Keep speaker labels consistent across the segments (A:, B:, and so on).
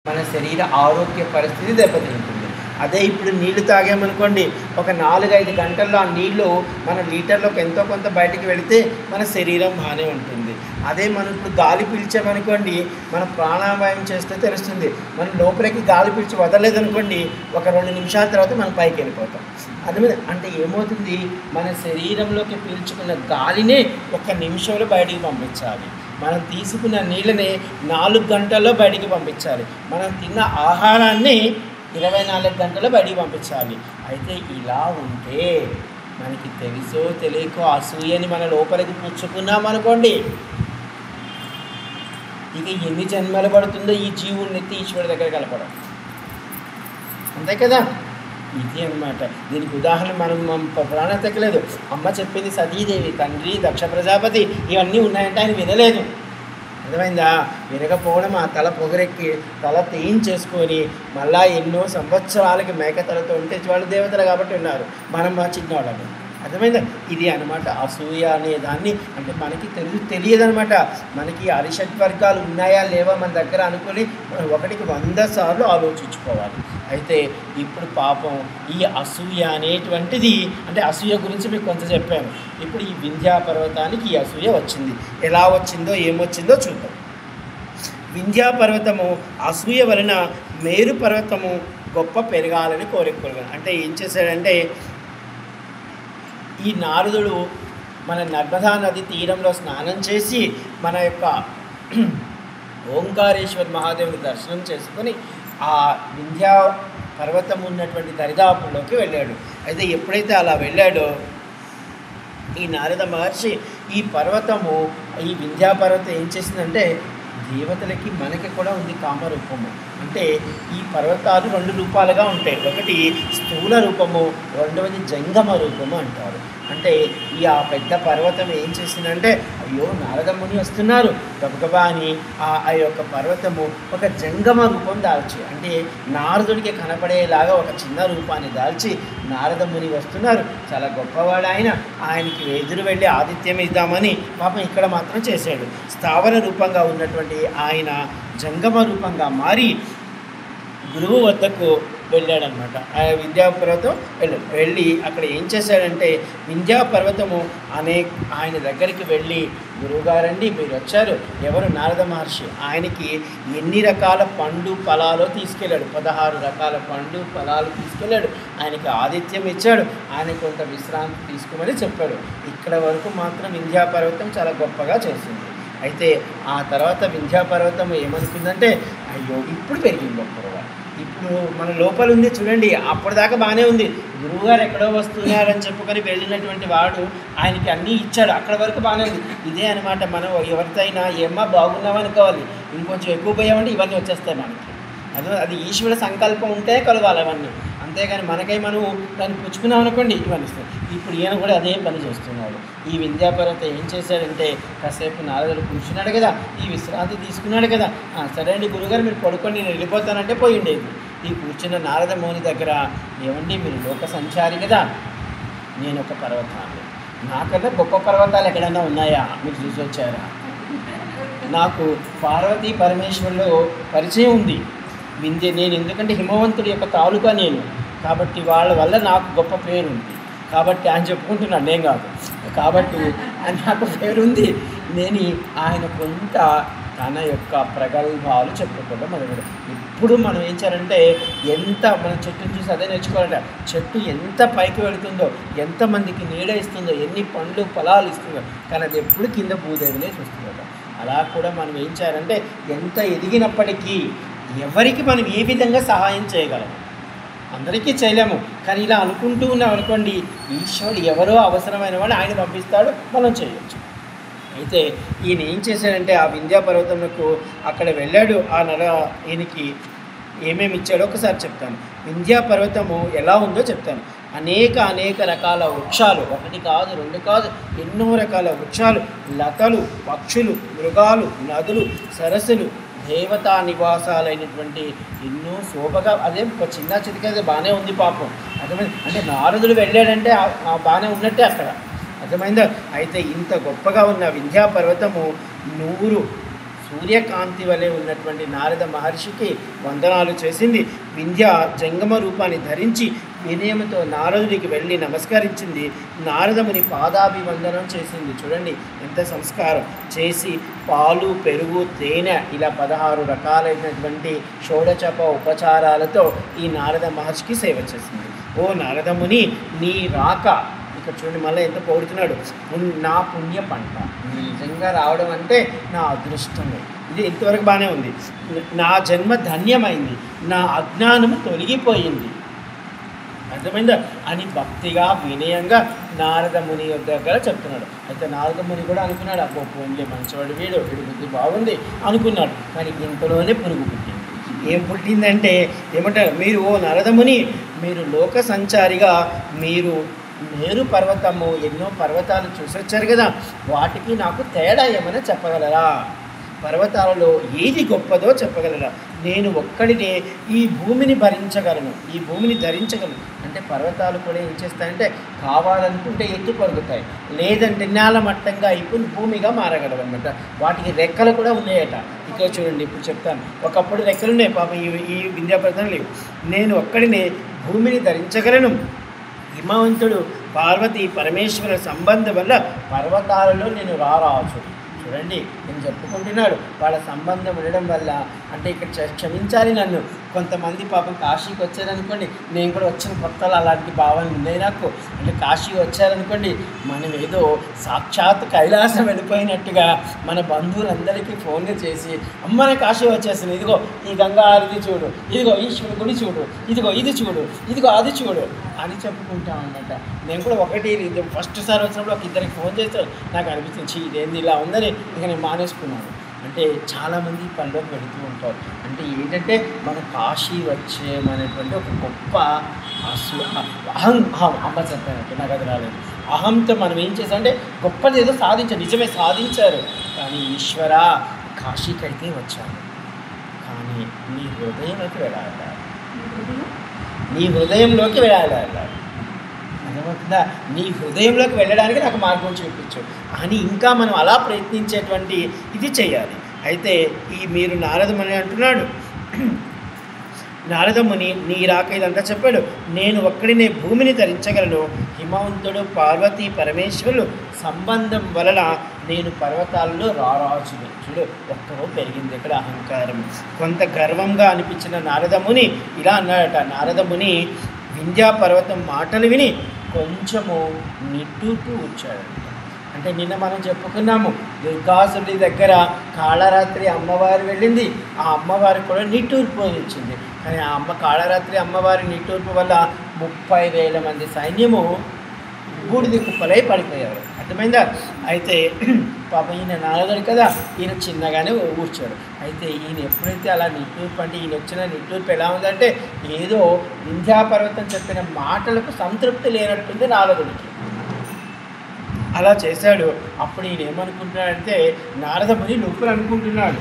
A: మన శరీర ఆరోగ్య పరిస్థితి దెబ్బతింటుంది. అదే ఇప్పుడు నీళ్లు తాగామనుకోండి, ఒక 4-5 గంటల్లో ఆ నీళ్లు మన లీటర్లోకి ఎంతో కొంత బయటికి వెళితే మన శరీరం బాగానే ఉంటుంది. అదే మనం ఇప్పుడు గాలి పీల్చామనుకోండి, మన ప్రాణాయామం చేస్తే తెలుస్తుంది. మనం లోపలికి గాలి పీల్చి వదలలేదనుకోండి, ఒక 2 నిమిషాల తర్వాత మనం పైకి వెళ్ళిపోతాం. అదే అంటే ఏమవుతుంది, మన శరీరంలోకి పీల్చుకున్న గాలినే 1 నిమిషంలో బయటికి పంపించాలి. మనం తీసుకున్న నీళ్ళని 4 గంటల్లో బయటికి పంపించాలి. మనం తిన్న ఆహారాన్ని 24 గంటల్లో బయటికి పంపించాలి. అయితే ఇలా ఉంటే మనకి తెలుసో తెలియకో అసూయని మన లోపలికి పుచ్చుకున్నామనుకోండి, ఇక ఎన్ని జన్మలు పడుతుందో ఈ జీవుడిని ఎత్తి ఈశ్వరుడి దగ్గర కలపడం. అంతే కదా, ఇది అన్నమాట. దీనికి ఉదాహరణ మనం పురాణం తెక్కలేదు. అమ్మ చెప్పింది సతీదేవి, తండ్రి దక్ష ప్రజాపతి, ఇవన్నీ ఉన్నాయంటే ఆయన వినలేదు. అర్థమైందా? వినకపోవడం ఆ తల పొగరెక్కి తల తేయించేసుకొని మళ్ళా ఎన్నో సంవత్సరాలకి మేకతలతో ఉంటే వాళ్ళు దేవతలు కాబట్టి ఉన్నారు, మనం మా చిన్నవాళ్ళని. అర్థమైందా? ఇది అనమాట అసూయ అనే దాన్ని. అంటే మనకి తెలియదనమాట. మనకి అరిషడ్వర్గాలు ఉన్నాయా లేవా మన దగ్గర అనుకుని మనం 1కి 100 సార్లు ఆలోచించుకోవాలి. అయితే ఇప్పుడు పాపం ఈ అసూయ అనేటువంటిది, అంటే అసూయ గురించి మీకు కొంత చెప్పాను. ఇప్పుడు ఈ వింధ్యా పర్వతానికి ఈ అసూయ వచ్చింది. ఎలా వచ్చిందో ఏమొచ్చిందో చూద్దాం. వింధ్యా పర్వతము అసూయ వలన మేరు పర్వతము గొప్ప పెరగాలని కోరికలు. అంటే ఏం చేశాడంటే, ఈ నారదుడు మన నర్మదా నది తీరంలో స్నానం చేసి మన యొక్క ఓంకారేశ్వర మహాదేవుని దర్శనం చేసుకొని ఆ వింధ్యా పర్వతం ఉన్నటువంటి దరిదాపుల్లోకి వెళ్ళాడు. అయితే ఎప్పుడైతే అలా వెళ్ళాడో ఈ నారద మహర్షి ఈ పర్వతము, ఈ వింధ్యా పర్వతం ఏం చేసిందంటే, దేవతలకి మనకి కూడా ఉంది కామరూపము. అంటే ఈ పర్వతాలు 2 రూపాలుగా ఉంటాయి. ఒకటి స్థూల రూపము, రెండవది జంగమ రూపము అంటారు. అంటే ఈ ఆ పెద్ద పర్వతం ఏం చేసిందంటే, అయ్యో నారదముని వస్తున్నారు గబగబా అని ఆ యొక్క పర్వతము ఒక జంగమ రూపం దాల్చి, అంటే నారదుడికి కనపడేలాగా ఒక చిన్న రూపాన్ని దాల్చి, నారదముని వస్తున్నారు, చాలా గొప్పవాడు ఆయనకి ఎదురు వెళ్ళి ఆతిథ్యం ఇద్దామని పాపం ఇక్కడ మాత్రం చేశాడు. స్థావర రూపంగా ఉన్నటువంటి ఆయన జంగమ రూపంగా మారి గురువు వద్దకు వెళ్ళాడనమాట. ఆ వింధ్యా పర్వతం వెళ్ళి అక్కడ ఏం చేశాడంటే, వింధ్యా పర్వతము ఆయన దగ్గరికి వెళ్ళి, గురువుగారండి మీరు వచ్చారు, ఎవరు? నారద మహర్షి. ఆయనకి ఎన్ని రకాల పండు ఫలాలు తీసుకెళ్ళాడు, 16 రకాల పండు ఫలాలు తీసుకెళ్ళాడు. ఆయనకి ఆతిథ్యం ఇచ్చాడు, ఆయన కొంత విశ్రాంతి తీసుకోమని చెప్పాడు. ఇక్కడ వరకు మాత్రం వింధ్యా పర్వతం చాలా గొప్పగా చేసింది. అయితే ఆ తర్వాత వింధ్యా పర్వతం ఏమనుకుందంటే, అయ్యో ఇప్పుడు పెరిగింది ఒక్కరుగా, ఇప్పుడు మన లోపల ఉంది చూడండి, అప్పటిదాకా బాగానే ఉంది, గురువుగారు ఎక్కడో వస్తున్నారని చెప్పుకొని వెళ్ళినటువంటి వాడు ఆయనకి అన్నీ ఇచ్చాడు, అక్కడ వరకు బాగానే ఉంది. ఇదే అనమాట, మనం ఎవరితైనా ఏమ్మా బాగున్నామనుకోవాలి, ఇంకొంచెం ఎక్కువ పోయామంటే ఇవన్నీ వచ్చేస్తాయి మనకి. అది ఈశ్వర సంకల్పం ఉంటే కలవాలి అవన్నీ. అంతేగాని మనకై మనం దాన్ని పుచ్చుకున్నాం అనుకోండి ఇవన్నీ ఇస్తాయి. ఇప్పుడు ఈయన కూడా అదే పని చేస్తున్నాడు. ఈ వింధ్యా పర్వతం ఏం చేశాడంటే, కాసేపు నారదుడు కూర్చున్నాడు కదా, ఈ విశ్రాంతి తీసుకున్నాడు కదా, సరే అండి గురుగారు మీరు పడుకొని నేను వెళ్ళిపోతానంటే పోయి ఉండేది. ఈ కూర్చున్న నారద మౌని దగ్గర, ఏమండి మీరు లోక సంచారి కదా, నేను ఒక పర్వతాన్ని, నాకన్నా గొప్ప పర్వతాలు ఎక్కడైనా ఉన్నాయా మీరు చూసి వచ్చారా? నాకు పార్వతీ పరమేశ్వరులో పరిచయం ఉంది. నేను ఎందుకంటే హిమవంతుడి యొక్క తాలూకా నేను, కాబట్టి వాళ్ళ వల్ల నాకు గొప్ప పేరు ఉంది. కాబట్టి ఆయన చెప్పుకుంటున్నాడు, నేను కాదు. కాబట్టి నాకు పేరుంది. నేను ఆయన కొంత తన యొక్క ప్రగల్భాలు చెప్పుకోవడం మొదలు. ఇప్పుడు మనం ఏం చేయాలంటే, ఎంత మన చెట్టుని చూసి అదే నేర్చుకోవాలంటే, చెట్టు ఎంత పైకి వెళుతుందో, ఎంతమందికి నీడ ఇస్తుందో, ఎన్ని పండ్లు ఫలాలు ఇస్తుందో, కానీ అది ఎప్పుడు కింద భూదేవినే చూస్తుందట. అలా కూడా మనం ఏం చేయాలంటే, ఎంత ఎదిగినప్పటికీ ఎవరికి మనం ఏ విధంగా సహాయం చేయగలము? అందరికీ చేయలేము, కానీ ఇలా అనుకుంటూ ఉన్నాం అనుకోండి, ఈశ్వరుడు ఎవరో అవసరమైన వాడు ఆయన పంపిస్తాడు, మనం చేయొచ్చు. అయితే ఈయన ఏం చేశాడంటే, ఆ వింధ్యా పర్వతంకు అక్కడ వెళ్ళాడు. ఈయనకి ఏమేమి ఇచ్చాడో ఒకసారి చెప్తాను. వింధ్యా పర్వతము ఎలా ఉందో చెప్తాను. అనేక రకాల వృక్షాలు, 1 కాదు 2 కాదు, ఎన్నో రకాల వృక్షాలు, లతలు, పక్షులు, మృగాలు, నదులు, సరస్సులు, దేవతా నివాసాలైనటువంటి ఎన్నో శోభగా, అదే ఒక చిన్న చితికేది బాగానే ఉంది పాపం. అర్థమైంది? అంటే నారదుడు వెళ్ళాడంటే బాగానే ఉన్నట్టే అక్కడ. అర్థమైందా? అయితే ఇంత గొప్పగా ఉన్న వింధ్యా పర్వతము 100 సూర్యకాంతి వలె ఉన్నటువంటి నారద మహర్షికి వందనాలు చేసింది. వింధ్య జంగమ రూపాన్ని ధరించి వినయముతో నారదుడికి వెళ్ళి నమస్కరించింది. నారదముని పాదాభివందనం చేసింది. చూడండి ఎంత సంస్కారం చేసి పాలు, పెరుగు, తేనె ఇలా 16 రకాలైనటువంటి షోడచప ఉపచారాలతో ఈ నారద మహర్షికి సేవ చేసింది. ఓ నారదముని, నీ రాక ఇక్కడ చూడండి మళ్ళీ ఎంత పొగుడుతున్నాడు. నా పుణ్య పంట, నిజంగా రావడం అంటే నా అదృష్టమే. ఇది ఇంతవరకు బాగానే ఉంది. నా జన్మ ధన్యమైంది, నా అజ్ఞానము తొలగిపోయింది, అర్థమైందా అని భక్తిగా వినయంగా నారదముని దగ్గర చెప్తున్నాడు. అయితే నారదముని కూడా అనుకున్నాడు, అబ్బో పోన్లే మంచివాడు వీడు బుద్ధి బాగుంది అనుకున్నాడు. కానీ ఇంతలోనే పురుగు పుట్టింది. ఏం పుట్టిందంటే ఏమంటారు, మీరు ఓ నారదముని, మీరు లోక సంచారిగా మీరు మేరు పర్వతము ఎన్నో పర్వతాలు చూసొచ్చారు కదా, వాటికి నాకు తేడా ఏమైనా చెప్పగలరా? పర్వతాలలో ఏది గొప్పదో చెప్పగలరా? నేను ఒక్కడినే ఈ భూమిని భరించగలను, ఈ భూమిని ధరించగలను. అంటే పర్వతాలు కూడా ఏం చేస్తాయంటే కావాలనుకుంటే ఎత్తు పరుగుతాయి, లేదంటే నేల మట్టంగా అయిపోయి భూమిగా మారగలవు అనమాట. వాటికి రెక్కలు కూడా ఉన్నాయట. ఇక్కడ చూడండి ఇప్పుడు చెప్తాను. ఒకప్పుడు రెక్కలు ఉన్నాయి పాపం, ఈ వింధ్యా పర్వతం లేవు. నేను ఒక్కడినే భూమిని ధరించగలను. హిమవంతుడు పార్వతీ పరమేశ్వర సంబంధం వల్ల పర్వతాలలో నేను రారాజు. చూడండి నేను చెప్పుకుంటున్నాడు వాళ్ళ సంబంధం ఉండడం వల్ల. అంటే ఇక్కడ క్షమించాలి నన్ను. కొంతమంది పాపం కాశీకి వచ్చారనుకోండి, నేను కూడా వచ్చిన కొత్తలో అలాంటి భావన ఉన్నాయి నాకు. అంటే కాశీ వచ్చారనుకోండి, మనం ఏదో సాక్షాత్ కైలాసం వెళ్ళిపోయినట్టుగా మన బంధువులందరికీ ఫోన్లు చేసి, అమ్మనే కాశీ వచ్చేసింది, ఇదిగో ఈ గంగా హారతి చూడు, ఇదిగో ఈశ్వరుని గుడి చూడు, ఇదిగో ఇది చూడు, ఇదిగో అది చూడు అని చెప్పుకుంటాం అన్నమాట. నేను కూడా ఫస్ట్ సారి వచ్చినప్పుడు ఒక ఇద్దరికి ఫోన్ చేస్తాను. నాకు అనిపించింది ఇదేంది ఇలా ఉందని, ఇక నేను మానేసుకున్నాను. అంటే చాలామంది పనిలోకి వెళుతూ ఉంటారు. అంటే ఏంటంటే మన కాశీ వచ్చేమనేటువంటి ఒక గొప్ప అమ్మ చెప్పానంటే నాకు అది రాలేదు. అహంతో మనం ఏం చేసామంటే గొప్పది ఏదో సాధించారు, నిజమే సాధించారు. కానీ ఈశ్వర కాశీకి అయితే వచ్చాను, కానీ నీ హృదయంలోకి వెళ్ళాలి, నీ హృదయంలోకి వెళ్ళాలి. అర్థమవుతుందా? నీ హృదయంలోకి వెళ్ళడానికి నాకు మార్గం చూపించు అని ఇంకా మనం అలా ప్రయత్నించేటువంటి ఇది చేయాలి. అయితే మీరు నారదముని అంటున్నాడు, నారదముని నీ రాక ఇదంతా చెప్పాడు. నేను ఒక్కడినే భూమిని ధరించగలను. హిమవంతుడు పార్వతీ పరమేశ్వరులు సంబంధం వలన నేను పర్వతాల్లో రారాజుని. చూడు ఒక్కరో పెరిగింది ఇక్కడ అహంకారం. కొంత గర్వంగా అనిపించిన నారదముని ఇలా అన్నాడట. నారదముని వింధ్యా పర్వతం మాటలు విని కొంచెము నిట్టూర్పు వచ్చాడు. అంటే నిన్న మనం చెప్పుకున్నాము, దుర్గాసుడి దగ్గర కాళరాత్రి అమ్మవారు వెళ్ళింది, ఆ అమ్మవారికి కూడా నిట్టూర్పు వచ్చింది. కానీ ఆ కాళరాత్రి అమ్మవారి నిట్టూర్పు వల్ల 30,000 మంది సైన్యము బూడిద కుప్పలై పడిపోయారు. అర్థమైందా? అయితే పాప ఈయన నారదుడు కదా, ఈయన చిన్నగానే కూర్చోడు. అయితే ఈయన ఎప్పుడైతే అలా నిట్టూర్పు అంటే ఈయన వచ్చిన నిట్టూర్పు ఎలా ఉందంటే ఏదో వింధ్యాపర్వతం చెప్పిన మాటలకు సంతృప్తి లేనట్టుంది నారదుడికి. అలా చేశాడు. అప్పుడు ఈయన ఏమనుకుంటున్నాడంటే నారదముని లోపల అనుకుంటున్నాడు.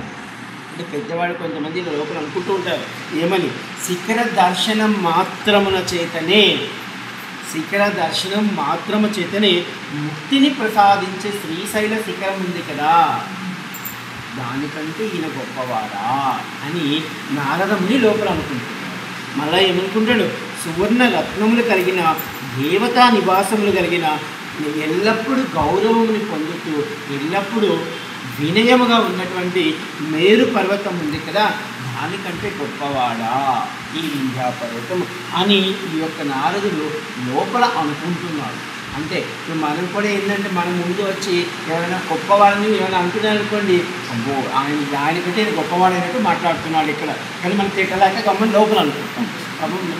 A: అంటే పెద్దవాడు కొంతమంది లోపల అనుకుంటూ ఉంటారు ఏమని, శిఖర దర్శనం మాత్రమున చేతనే, శిఖర దర్శనం మాత్రము చేతనే ముక్తిని ప్రసాదించే శ్రీశైల శిఖరం ఉంది కదా, దానికంటే ఈయన గొప్పవాడా అని నారదముని లోపల అనుకుంటున్నాడు. మళ్ళా ఏమనుకుంటాడు, సువర్ణ రత్నములు కలిగిన దేవతా నివాసములు కలిగిన ఎల్లప్పుడూ గౌరవముని పొందుతూ ఎల్లప్పుడూ వినయముగా ఉన్నటువంటి మేరు పర్వతం ఉంది కదా, దానికంటే గొప్పవాడా ఈ వింధ్యా పర్వతం అని ఈ యొక్క నారదుడు లోపల అనుకుంటున్నాడు. అంటే ఇప్పుడు మనం కూడా ఏంటంటే మనం ముందు వచ్చి ఎవరైనా గొప్పవాడిని ఏమైనా అనుకున్నారనుకోండి, అబ్బో ఆయనకంటే గొప్పవాడైనట్టు మాట్లాడుతున్నాడు ఇక్కడ, కానీ మనం తిట్టలేక గమ్మని లోపల అనుకుంటాం.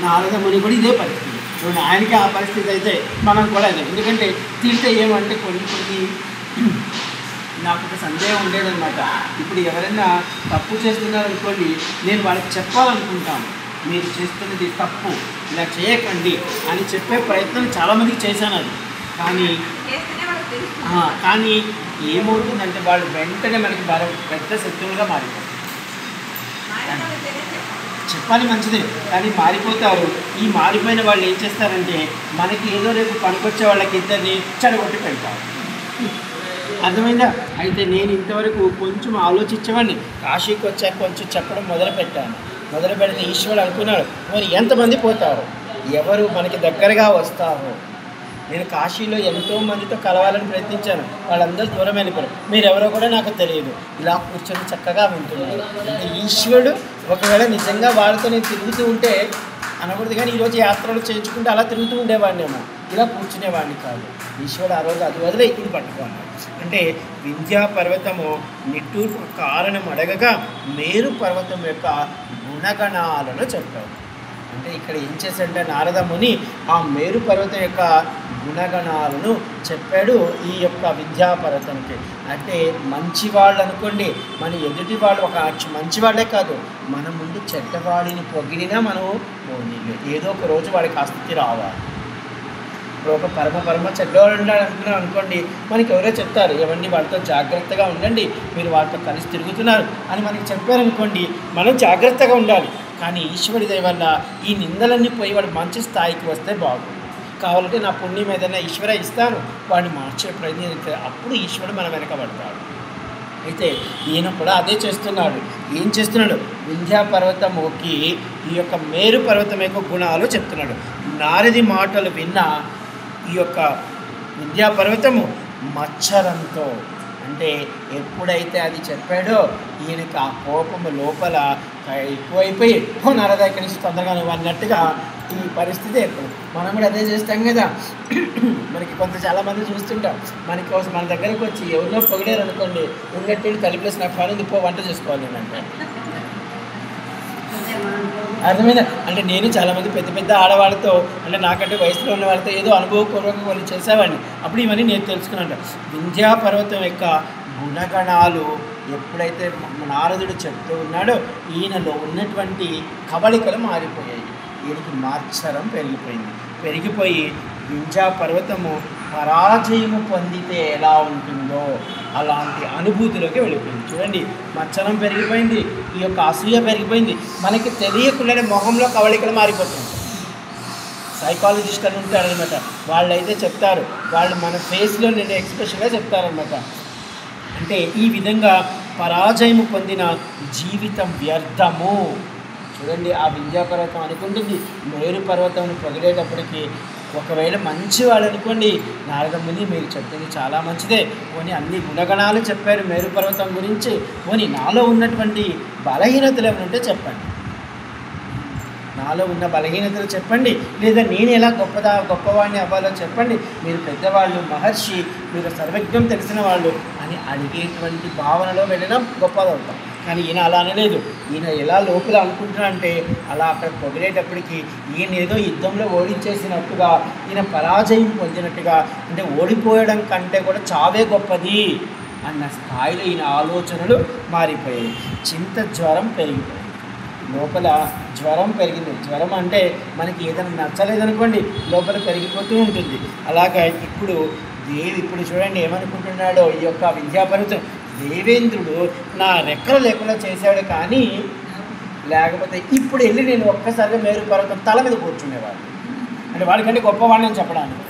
A: నారదముని కూడా ఇదే పరిస్థితి. ఇప్పుడు ఆయనకి ఆ పరిస్థితి అయితే మనం కూడా అదే. ఎందుకంటే తింటే ఏమంటే కొన్ని నాకు ఒక సందేహం ఉండేదన్నమాట. ఇప్పుడు ఎవరైనా తప్పు చేస్తున్నారనుకోండి, నేను వాళ్ళకి చెప్పాలనుకుంటాను, మీరు చేస్తున్నది తప్పు, ఇలా చేయకండి అని చెప్పే ప్రయత్నం చాలామందికి చేశాను. అది కానీ ఏమవుతుందంటే వాళ్ళు వెంటనే మనకి పెద్ద శత్రువులుగా మారిపోతారు. చెప్పాలి మంచిదే, కానీ మారిపోతారు. ఈ మారిపోయిన వాళ్ళు ఏం చేస్తారంటే మనకి ఏదో రేపు పనికొచ్చే వాళ్ళకి ఇద్దరిని చెడగొట్టి పెడతారు. అర్థమైందా? అయితే నేను ఇంతవరకు కొంచెం ఆలోచించేవాడిని, కాశీకి వచ్చాక కొంచెం చెప్పడం మొదలుపెట్టాను. మొదలు పెడితే ఈశ్వరుడు అనుకున్నాడు, మరి ఎంతమంది పోతారు, ఎవరు మనకి దగ్గరగా వస్తారు. నేను కాశీలో ఎంతో మందితో కలవాలని ప్రయత్నించాను, వాళ్ళందరూ దూరం వెళ్ళిపోయారు, మీరెవరో కూడా నాకు తెలియదు. ఇలా కూర్చొని చక్కగా వింటున్నాడు. అంటే ఈశ్వరుడు ఒకవేళ నిజంగా వాళ్ళతో నేను తిరుగుతూ ఉంటే అనకూడదు, కానీ ఈరోజు యాత్రలు చేయించుకుంటే అలా తిరుగుతూ ఉండేవాడినేమో, ఇలా కూర్చునేవాడిని కాదు. ఈశ్వరుడు ఆ రోజు అది వదిలే ఇది పట్టుకున్నాడు. అంటే వింధ్యా పర్వతము నిట్టూర్పు కారణం అడగగా మేరు పర్వతం యొక్క గుణగణాలను చెప్పారు. అంటే ఇక్కడ ఏం చేశాడంటే నారద ముని ఆ మేరు పర్వతం యొక్క గుణగణాలను చెప్పాడు ఈ యొక్క వింధ్యా పర్వతానికి. అంటే మంచివాళ్ళు అనుకోండి, మన ఎదుటి వాళ్ళు ఒక మంచివాళ్ళే కాదు, మన ముందు చెడ్డవాడిని పొగిడినా మనం ఏదో ఒక రోజు వాడికి ఆ స్థితి రావాలి. ఇప్పుడు ఒక పరమ చెడ్డవాడు ఉన్నాడు అనుకున్నాం అనుకోండి, మనకి ఎవరో చెప్తారు, ఏమండి వాళ్ళతో జాగ్రత్తగా ఉండండి, మీరు వాళ్ళతో కలిసి తిరుగుతున్నారు అని మనకి చెప్పారనుకోండి, మనం జాగ్రత్తగా ఉండాలి. కానీ ఈశ్వరుడి దయ వల్ల ఈ నిందలన్నీ పోయి వాడు మంచి స్థాయికి వస్తే బాగుంది. కావాలంటే నా పుణ్యం ఏదైనా ఈశ్వర ఇస్తాను, వాడిని మార్చే ప్రయత్నం చేస్తే అప్పుడు ఈశ్వరుడు మన వెనకబడతాడు. అయితే ఈయన కూడా అదే చేస్తున్నాడు. ఏం చేస్తున్నాడు? వింధ్యా పర్వతముకి ఈ యొక్క మేరు పర్వతం యొక్క గుణాలు చెప్తున్నాడు. నారది మాటలు విన్న ఈ యొక్క వింధ్యా పర్వతము మచ్చరంతో, అంటే ఎప్పుడైతే అది చెప్పాడో ఈయనకి ఆ కోపము లోపల ఎక్కువైపోయి నారద ఇక్కడి నుంచి తొందరగా అన్నట్టుగా ఈ పరిస్థితి ఏర్పడింది. మనం కూడా అదే చేస్తాం కదా. మనకి చాలామంది చూస్తుంటాం, మనకోసం మన దగ్గరకు వచ్చి ఎవరినో పొగిడారు అనుకోండి, ఉన్నట్టు తలిపేసి నాకు పని పో వంట చేసుకోవాలి నేనంటే. అర్థమైందా? అంటే నేను చాలామంది పెద్ద ఆడవాళ్ళతో, అంటే నాకంటే వయసులో ఉన్న వాళ్ళతో ఏదో అనుభవపూర్వకంగా వాళ్ళు చేసేవాడిని. అప్పుడు ఇవన్నీ నేను తెలుసుకున్నాను. వింధ్యా పర్వతం యొక్క గుణగణాలు ఎప్పుడైతే నారదుడు చెప్తూ ఉన్నాడో ఈయనలో ఉన్నటువంటి కవళికలు మారిపోయాయి. ఈయనకి మాత్సరం పెరిగిపోయి వింధ్యా పర్వతము పరాజయము పొందితే ఎలా ఉంటుందో అలాంటి అనుభూతిలోకి వెళ్ళిపోయింది. చూడండి, మచ్చరం పెరిగిపోయింది, ఈ యొక్క అసూయ పెరిగిపోయింది. మనకి తెలియకుండానే మొహంలో కవళికలు మారిపోతుంది. సైకాలజిస్ట్ అని ఉంటారనమాట, వాళ్ళైతే చెప్తారు, వాళ్ళు మన ఫేస్లో నేను ఎక్స్ప్రెషన్గా చెప్తారనమాట. అంటే ఈ విధంగా పరాజయము పొందిన జీవితం వ్యర్థము. చూడండి, ఆ వింధ్యా పర్వతం అనుకుంటుంది మేరు పర్వతం పొగిడేటప్పటికి, ఒకవేళ మంచివాడు అనుకోండి, నారద ముని మీరు చెప్పింది చాలా మంచిదే, పోనీ అన్ని గుణగణాలు చెప్పారు మేరు పర్వతం గురించి, పోనీ నాలో ఉన్నటువంటి బలహీనతలు ఏమైనా ఉంటే చెప్పండి, నాలో ఉన్న బలహీనతలు చెప్పండి, లేదా నేను ఎలా గొప్పవాడిని అవ్వాలో చెప్పండి, మీరు పెద్దవాళ్ళు, మహర్షి, మీరు సర్వజ్ఞం తెలిసిన వాళ్ళు అని అడిగేటువంటి భావనలో వెళ్ళడం గొప్పదవుతాం. కానీ ఈయన అలా అనలేదు. ఈయన ఎలా లోపల అనుకుంటున్నాడంటే, అలా అక్కడ పొగిడేటప్పటికి ఈయన ఏదో యుద్ధంలో ఓడించేసినట్టుగా, ఈయన పరాజయం పొందినట్టుగా, అంటే ఓడిపోయడం కంటే కూడా చావే గొప్పది అన్న స్థాయిలో ఈయన ఆలోచనలు మారిపోయాయి. జ్వరం పెరిగిపోయింది, లోపల జ్వరం పెరిగింది. జ్వరం అంటే మనకి ఏదైనా నచ్చలేదనుకోండి, లోపల పెరిగిపోతూ ఉంటుంది. అలాగా ఇప్పుడు చూడండి ఏమనుకుంటున్నాడో ఈ యొక్క వింధ్యా పర్వతం, దేవేంద్రుడు నా రెక్కలు లేకుండా చేశాడు, కానీ లేకపోతే ఇప్పుడు వెళ్ళి నేను ఒక్కసారిగా మేరు పర్వతం తల మీద కూర్చునేవాడు, అంటే వాడికంటే గొప్పవాడిని అని చెప్పడానికి.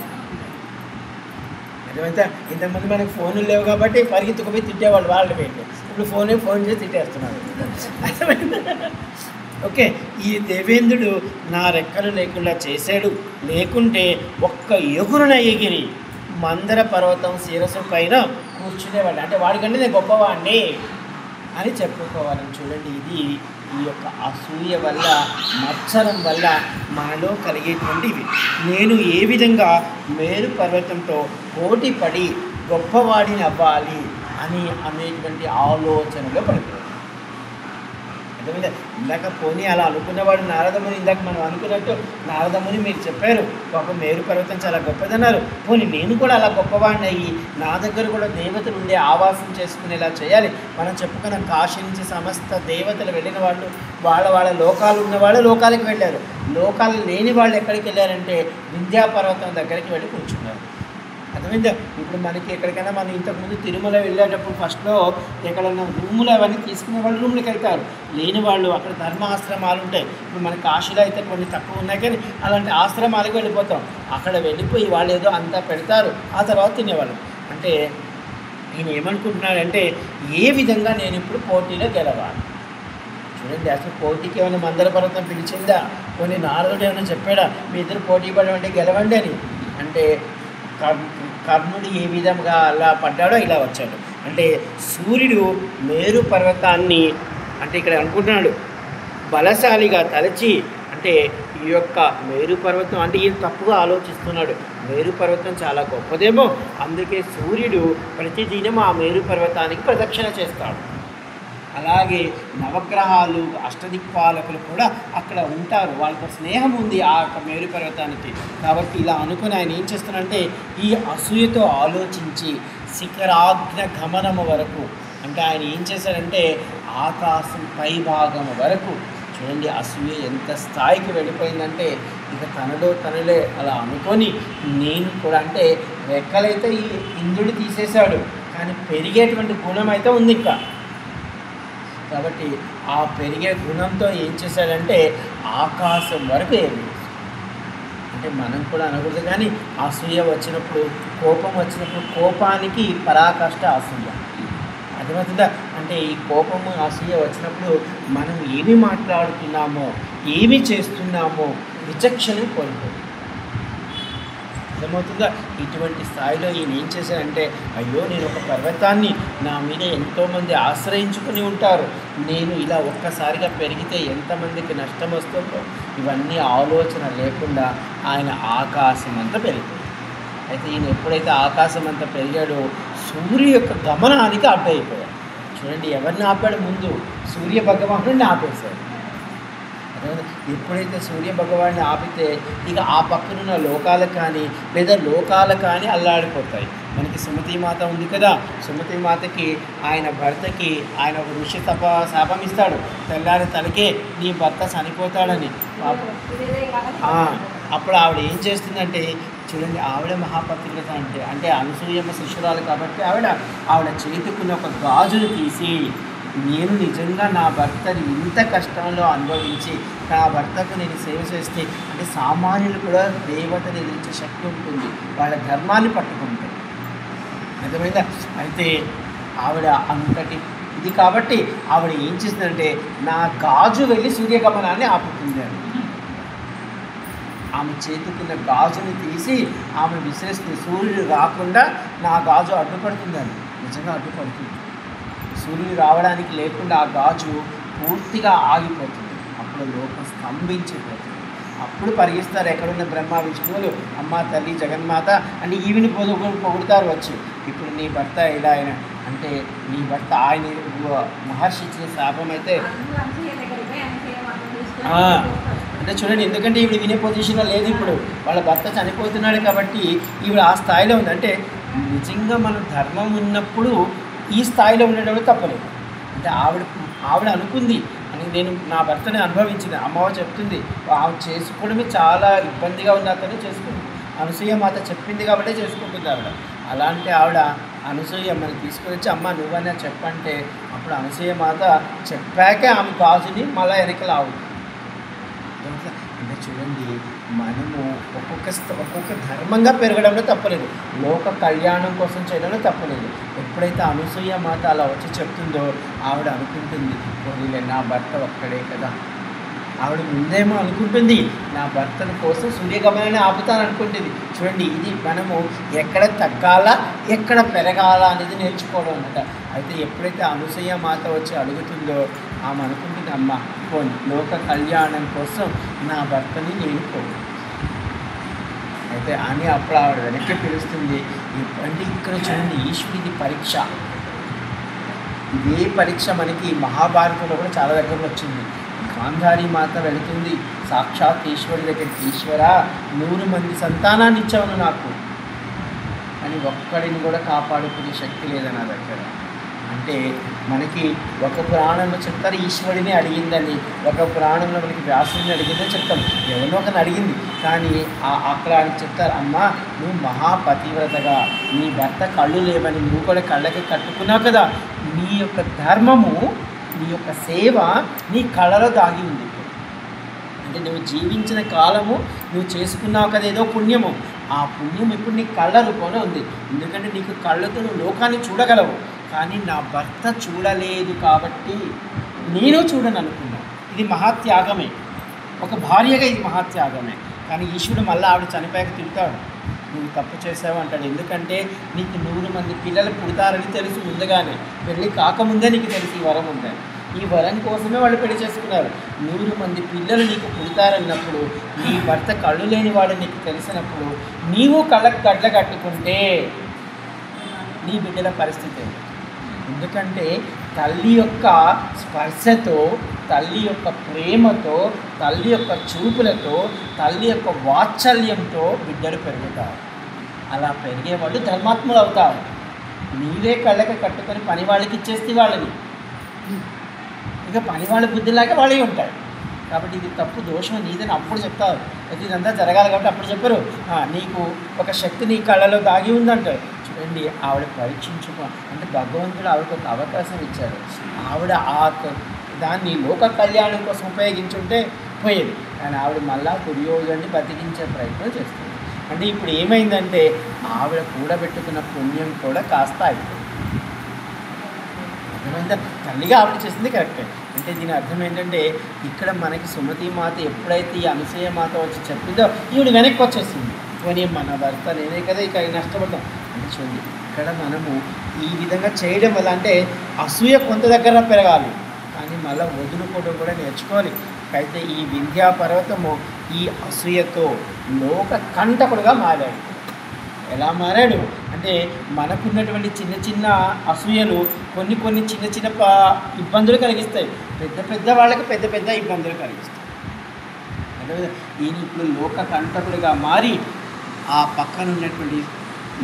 A: అర్థమైతే ఇంతకుముందు మనకు ఫోన్లు లేవు కాబట్టి పరిగెత్తుకుపోయి తిట్టేవాళ్ళు వాళ్ళు పెట్టి, ఇప్పుడు ఫోన్ చేసి తిట్టేస్తున్నారు. ఓకే, ఈ దేవేంద్రుడు నా రెక్కలు లేకుండా చేశాడు, లేకుంటే ఒక్క ఎగురున ఎగిరి మందర పర్వతం శిరస్సు పైన కూర్చునేవాడు, అంటే వాడికంటే నేను గొప్పవాడిని అని చెప్పుకోవాలని. చూడండి, ఇది ఈ యొక్క అసూయ వల్ల, మత్సరం వల్ల మనలో కలిగేటువంటివి. నేను ఏ విధంగా మేరు పర్వతంతో పోటీ పడి గొప్పవాడిని అవ్వాలి అని అనేటువంటి ఆలోచనలో పడిపోయాడు. అర్థమైందా? ఇందాక పోనీ అలా అనుకున్నవాడు నారదముని, ఇందాక మనం అనుకున్నట్టు నారదముని మీరు చెప్పారు పాపం మేరు పర్వతం చాలా గొప్పదన్నారు, పోనీ నేను కూడా అలా గొప్పవాడిని అయ్యి నా దగ్గర కూడా దేవతలు ఉండే ఆవాసం చేసుకునేలా చేయాలి. మనం చెప్పుకున్న కాశీ నుంచి సమస్త దేవతలు వెళ్ళిన వాళ్ళు వాళ్ళ లోకాలు ఉన్నవాళ్ళు లోకాలకు వెళ్ళారు, లోకాలు లేని వాళ్ళు ఎక్కడికి వెళ్ళారంటే వింధ్యా పర్వతం దగ్గరికి వెళ్ళి కూర్చున్నారు. అర్థమైందా? ఇప్పుడు మనకి ఎక్కడికైనా మనం ఇంతకుముందు తిరుమల వెళ్ళేటప్పుడు ఫస్ట్లో ఎక్కడన్నా రూములు అవన్నీ తీసుకునే వాళ్ళు రూమ్లకు వెళ్తారు, లేని వాళ్ళు అక్కడ ధర్మాశ్రమాలు ఉంటాయి. ఇప్పుడు మన కాశీలో అయితే కొన్ని తక్కువ ఉన్నాయి, కానీ అలాంటి ఆశ్రమాలకు వెళ్ళిపోతాం. అక్కడ వెళ్ళిపోయి వాళ్ళు ఏదో అంతా పెడతారు, ఆ తర్వాత తినేవాళ్ళు. అంటే ఈయన ఏమనుకుంటున్నాడంటే ఏ విధంగా నేను ఇప్పుడు పోటీలో గెలవాలి. చూడండి, అసలు పోటీకి ఏమైనా మందర పర్వతం పిలిచిందా? కొన్ని నారదుడు ఏమైనా చెప్పాడా మీ ఇద్దరు పోటీ పడమంటే గెలవండి అని? అంటే కర్ణుడు ఏ విధంగా అలా పడ్డాడో ఇలా వచ్చాడు. అంటే సూర్యుడు మేరు పర్వతాన్ని అంటే ఇక్కడ అనుకుంటున్నాడు బలశాలిగా తలచి, అంటే ఈ యొక్క మేరు పర్వతం అంటే ఈయన తప్పుగా ఆలోచిస్తున్నాడు. మేరు పర్వతం చాలా గొప్పదేమో, అందుకే సూర్యుడు ప్రతిదినం ఆ మేరు పర్వతానికి ప్రదక్షిణ చేస్తాడు. అలాగే నవగ్రహాలు అష్టదిక్పాలకులు కూడా అక్కడ ఉంటారు, వాళ్ళతో స్నేహం ఉంది ఆ యొక్క మేరు పర్వతానికి. కాబట్టి ఇలా అనుకుని ఆయన ఏం చేస్తున్నారంటే ఈ అసూయతో ఆలోచించి శిఖరాగ్న గమనము వరకు, అంటే ఆయన ఏం చేశారంటే ఆకాశం పై భాగం వరకు, చూడండి అసూయ ఎంత స్థాయికి వెళ్ళిపోయిందంటే ఇక తనలో తనలే అలా అనుకొని నేను కూడా, అంటే రెక్కలైతే ఈ ఇంద్రుడు తీసేశాడు కానీ పెరిగేటువంటి గుణం అయితే ఉంది ఇంకా. కాబట్టి ఆ పెరిగే గుణంతో ఏం చేశాడంటే ఆకాశం వరకు ఏమి, అంటే మనం కూడా అనకూడదు కానీ అసూయ వచ్చినప్పుడు, కోపం వచ్చినప్పుడు కోపానికి పరాకాష్ట అసూయ. అర్థమవుతుందా? అంటే ఈ కోపము అసూయ వచ్చినప్పుడు మనం ఏమి మాట్లాడుతున్నామో ఏమి చేస్తున్నామో విచక్షణ కోల్పోతుంది. అర్థమవుతుందా? ఇటువంటి స్థాయిలో ఈయన ఏం చేశారంటే అయ్యో నేను ఒక పర్వతాన్ని, నా మీద ఎంతోమంది ఆశ్రయించుకుని ఉంటారు, నేను ఇలా ఒక్కసారిగా పెరిగితే ఎంతమందికి నష్టం వస్తుందో ఇవన్నీ ఆలోచన లేకుండా ఆయన ఆకాశం అంతా పెరిగాడు. అయితే ఈయన ఎప్పుడైతే ఆకాశం అంతా పెరిగాడో సూర్య యొక్క గమనానికి అడ్డైపోయాడు. చూడండి ఎవరిని ఆపాడు? ముందు సూర్య భగవానుడిని ఆపేశాడు. ఎప్పుడైతే సూర్య భగవాన్ని ఆపితే ఇక ఆ పక్కనున్న లోకాలకు కానీ లేదా లోకాలకు కానీ అల్లాడిపోతాయి. మనకి సుమతీమాత ఉంది కదా, సుమతీమాతకి ఆయన భర్తకి ఆయన ఒక ఋషి శాపం ఇస్తాడు, తెల్లారి తనకే నీ భర్త చనిపోతాడని. అప్పుడు ఆవిడ ఏం చేస్తుందంటే చూడండి, ఆవిడ మహాపతివ్రత అంటే అనసూయమ్మ శిష్యురాలు కాబట్టి ఆవిడ చేతుకున్న ఒక గాజును తీసి, నేను నిజంగా నా భర్తని ఇంత కష్టంలో అనుభవించి నా భర్తకు నేను సేవ చేస్తే, అంటే సామాన్యులు కూడా దేవతని ఎదిరించే శక్తి ఉంటుంది, వాళ్ళ ధర్మాన్ని పట్టుకుంటారు. అర్థమైందా? అయితే ఆవిడ అంతటి ఇది కాబట్టి ఆవిడ ఏం చేస్తుందంటే నా గాజు వెళ్ళి సూర్యగమనాన్ని ఆపుతుంది. ఆమె చేతుకున్న గాజుని తీసి ఆమె విసిరేస్తుంది, సూర్యుడు రాకుండా నా గాజు అడ్డుపడుతుందని. నిజంగా అడ్డుపడుతుంది, సూర్యుడు రావడానికి లేకుండా ఆ గాజు పూర్తిగా ఆగిపోతుంది. అప్పుడు లోకం స్తంభించిపోతుంది. అప్పుడు పరిగిస్తారు ఎక్కడున్న బ్రహ్మ విష్ణువులు, అమ్మ తల్లి జగన్మాత అని ఈవిని పొగుడుతారు వచ్చి, ఇప్పుడు నీ భర్త ఇలా అయినా అంటే నీ భర్త ఆయన మహర్షి ఇచ్చిన శాపం అయితే అంటే చూడండి, ఎందుకంటే ఈవిడ వినే పొజిషన్లో లేదు, ఇప్పుడు వాళ్ళ భర్త చనిపోతున్నాడు కాబట్టి ఈవిడ ఆ స్థాయిలో ఉంది. అంటే నిజంగా మనం ధర్మం ఉన్నప్పుడు ఈ స్థాయిలో ఉండడం తప్పలేదు. అంటే ఆవిడ అనుకుంది అని నేను నా భర్తని అనుభవించింది, అమ్మవారు చెప్తుంది, ఆవిడ చేసుకోవడమే చాలా ఇబ్బందిగా ఉంది, అతనే చేసుకుంది. అనసూయ మాత చెప్పింది కాబట్టి చేసుకుంటుంది ఆవిడ. అలాంటి ఆవిడ అనసూయమ్మని తీసుకొని వచ్చి అమ్మ నువ్వైనా చెప్పంటే అప్పుడు అనసూయ మాత చెప్పాకే ఆమె గాజుని మళ్ళీ వెనకలు ఆవుతుంది. అంటే చూడండి, మనము ఒక్కొక్క ధర్మంగా పెరగడంలో తప్పలేదు, లోక కళ్యాణం కోసం చేయడంలో తప్పలేదు. ఎప్పుడైతే అనసూయ మాత అలా వచ్చి చెప్తుందో ఆవిడ అనుకుంటుంది, పోనీలే నా భర్త ఒక్కడే కదా. ఆవిడ ముందేమో అనుకుంటుంది నా భర్తల కోసం సూర్యగమనాన్ని ఆపుతాను అనుకుంటుంది. చూడండి, ఇది మనము ఎక్కడ తగ్గాలా ఎక్కడ పెరగాలా అనేది నేర్చుకోవడం అన్నమాట. అయితే ఎప్పుడైతే అనసూయ మాత వచ్చి అడుగుతుందో ఆమె అనుకుంటుంది, అమ్మ పోనీ లోక కళ్యాణం కోసం నా భర్తని నేను పోను అయితే అని అప్పుడు ఆవిడ వెనక్కి పిలుస్తుంది. అంటే ఇక్కడ చూడండి, ఈశ్వరుడి పరీక్ష. ఇదే పరీక్ష మనకి మహాభారతంలో కూడా చాలా దగ్గరలో వచ్చింది. గాంధారి మాత వెళుతుంది సాక్షాత్ ఈశ్వరుడి దగ్గరికి, ఈశ్వర 100 మంది సంతానాన్ని ఇచ్చావు నాకు, అని ఒక్కడిని కూడా కాపాడుకునే శక్తి లేదా నా దగ్గర. అంటే మనకి ఒక పురాణంలో చెప్తారు ఈశ్వరుడిని అడిగిందని, ఒక పురాణంలో మనకి వ్యాసుడిని అడిగిందని చెప్తాం, ఎవరినో ఒకరిని అడిగింది. కానీ అక్కడ అని చెప్తారు, అమ్మ నువ్వు మహాపతివ్రతగా నీ భర్త కళ్ళు లేవని నువ్వు కూడా కళ్ళకి కట్టుకున్నావు కదా, నీ యొక్క ధర్మము నీ యొక్క సేవ నీ కళలో దాగి ఉంది. అంటే నువ్వు జీవించిన కాలము నువ్వు చేసుకున్నావు కదా ఏదో పుణ్యము, ఆ పుణ్యం ఇప్పుడు నీ కళ్ళ రూపంలో ఉంది. ఎందుకంటే నీకు కళ్ళతో నువ్వు లోకాన్ని చూడగలవు, కానీ నా భర్త చూడలేదు కాబట్టి నేను చూడను అనుకున్నాను. ఇది మహాత్యాగమే, ఒక భార్యగా ఇది మహాత్యాగమే. కానీ ఈశ్వరుడు మళ్ళీ ఆవిడ చనిపోయాక తిడతాడు, నువ్వు తప్పు చేసావు అంటాడు. ఎందుకంటే నీకు 100 మంది పిల్లలు పుడతారని తెలుసు ముందుగానే, పెళ్ళి కాకముందే నీకు తెలుసు ఈ వరం ఉందని. ఈ వరం కోసమే వాళ్ళు పెళ్లి చేసుకున్నారు. 100 మంది పిల్లలు నీకు పుడతారన్నప్పుడు, నీ భర్త కళ్ళు లేని వాడు నీకు తెలిసినప్పుడు నీవు కళ్ళకు గడ్డ కట్టుకుంటే నీ బిడ్డల పరిస్థితి. ఎందుకంటే తల్లి యొక్క స్పర్శతో, తల్లి యొక్క ప్రేమతో, తల్లి యొక్క చూపులతో, తల్లి యొక్క వాత్సల్యంతో బిడ్డలు పెరుగుతారు. అలా పెరిగేవాళ్ళు ధర్మాత్ములు అవుతారు. నీవే కళ్ళకి కట్టుకొని పని వాళ్ళకి ఇచ్చేస్తే వాళ్ళని, ఇక పని వాళ్ళ బుద్ధిలాగా వాళ్ళే ఉంటాయి. కాబట్టి ఇది తప్పు, దోషం నీదని అప్పుడు చెప్తారు. అయితే ఇదంతా జరగాలి కాబట్టి అప్పుడు చెప్పరు, నీకు ఒక శక్తి నీ కళ్ళలో దాగి ఉందంటారు. చూడండి, ఆవిడ పరీక్షించుకో అంటే భగవంతుడు ఆవిడకు ఒక అవకాశం ఇచ్చాడు. ఆవిడ దాన్ని లోక కళ్యాణం కోసం ఉపయోగించుంటే పోయేది, కానీ ఆవిడ మళ్ళా దుర్యోధన్ని బతికించే ప్రయత్నం చేస్తుంది. అంటే ఇప్పుడు ఏమైందంటే ఆవిడ కూడబెట్టుకున్న పుణ్యం కూడా కాస్త అయిపోయింది. అర్థమైందా? తల్లిగా ఆవిడ చేసింది కరెక్టే. అంటే దీని అర్థం ఏంటంటే ఇక్కడ మనకి సుమతి మాత ఎప్పుడైతే ఈ అనసూయ మాత వచ్చి చెప్పిందో ఈవిడ వెనక్కి వచ్చేసింది. కానీ మన భర్త నేనే కదా ఇక నష్టపడ్డాం అంటే చూడండి, ఇక్కడ మనము ఈ విధంగా చేయడం వల్ల అంటే అసూయ కొంత దగ్గర పెరగాలి, కానీ మళ్ళీ వదులుకోవడం కూడా నేర్చుకోవాలి. అయితే ఈ వింధ్యా పర్వతము ఈ అసూయతో లోక కంటకుడుగా మారాడు. ఎలా మారాడు అంటే మనకున్నటువంటి చిన్న చిన్న అసూయలు కొన్ని చిన్న చిన్న ఇబ్బందులు కలిగిస్తాయి, పెద్ద వాళ్ళకి పెద్ద ఇబ్బందులు కలిగిస్తాయి. అదే ఈయన ఇప్పుడు లోక కంటకుడిగా మారి ఆ పక్కన ఉన్నటువంటి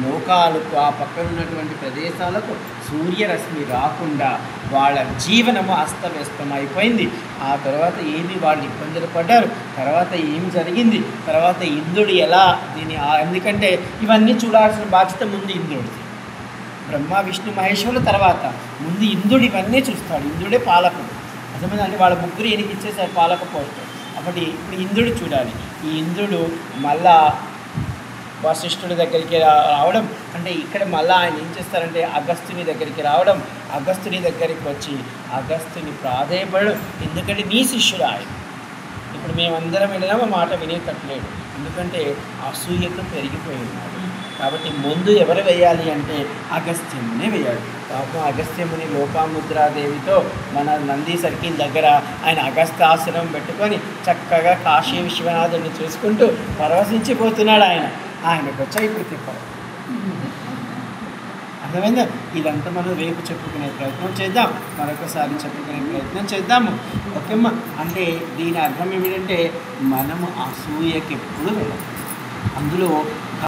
A: లోకాలకు, ఆ పక్కన ఉన్నటువంటి ప్రదేశాలకు సూర్యరశ్మి రాకుండా వాళ్ళ జీవనము అస్తవ్యస్తం అయిపోయింది. ఆ తర్వాత ఏమి వాళ్ళు ఇబ్బందులు పడ్డారు, తర్వాత ఏం జరిగింది, తర్వాత ఇంద్రుడు ఎలా దీన్ని, ఎందుకంటే ఇవన్నీ చూడాల్సిన బాధ్యత ముందు ఇంద్రుడిది. బ్రహ్మ విష్ణు మహేశ్వరుల తర్వాత ముందు ఇంద్రుడు ఇవన్నీ చూస్తాడు. ఇంద్రుడే పాలకుడు. అర్థమైంది అంటే వాళ్ళ ముగ్గురు ఈయనకి ఇచ్చేసారు పాలక పోస్ట్. అప్పటి ఇప్పుడు ఇంద్రుడు చూడాలి. ఈ ఇంద్రుడు మళ్ళా వశిష్ఠుడి దగ్గరికి రావడం అంటే ఇక్కడ మళ్ళీ ఆయన ఏం చేస్తారంటే అగస్త్యుని దగ్గరికి రావడం, అగస్త్యుని దగ్గరికి వచ్చి అగస్త్యుని ప్రాధేయపడడం. ఎందుకంటే నీ శిష్యుడు ఆయన, ఇప్పుడు మేమందరం వెళ్ళినా మా మాట వినేటట్లేడు, ఎందుకంటే అసూయతో పెరిగిపోయి ఉన్నాడు. కాబట్టి ముందు ఎవరు వేయాలి అంటే అగస్త్యమునే వేయాలి. పాపం అగస్త్యముని లోపాముద్రాదేవితో మన నంది సర్కిల్ దగ్గర ఆయన అగస్త్యాశ్రమం పెట్టుకొని చక్కగా కాశీ విశ్వనాథుడిని చూసుకుంటూ పరవశించిపోతున్నాడు. ఆయనకు వచ్చా ఇప్పుడు తిప్పాలి. అర్థమైందా? ఇదంతా మనం రేపు చెప్పుకునే ప్రయత్నం చేద్దాం, మరొకసారి చెప్పుకునే ప్రయత్నం చేద్దాము. ఓకేమ్మా? అంటే దీని అర్థం ఏమిటంటే మనము అసూయకి ఎప్పుడు వెళ్ళాలి. అందులో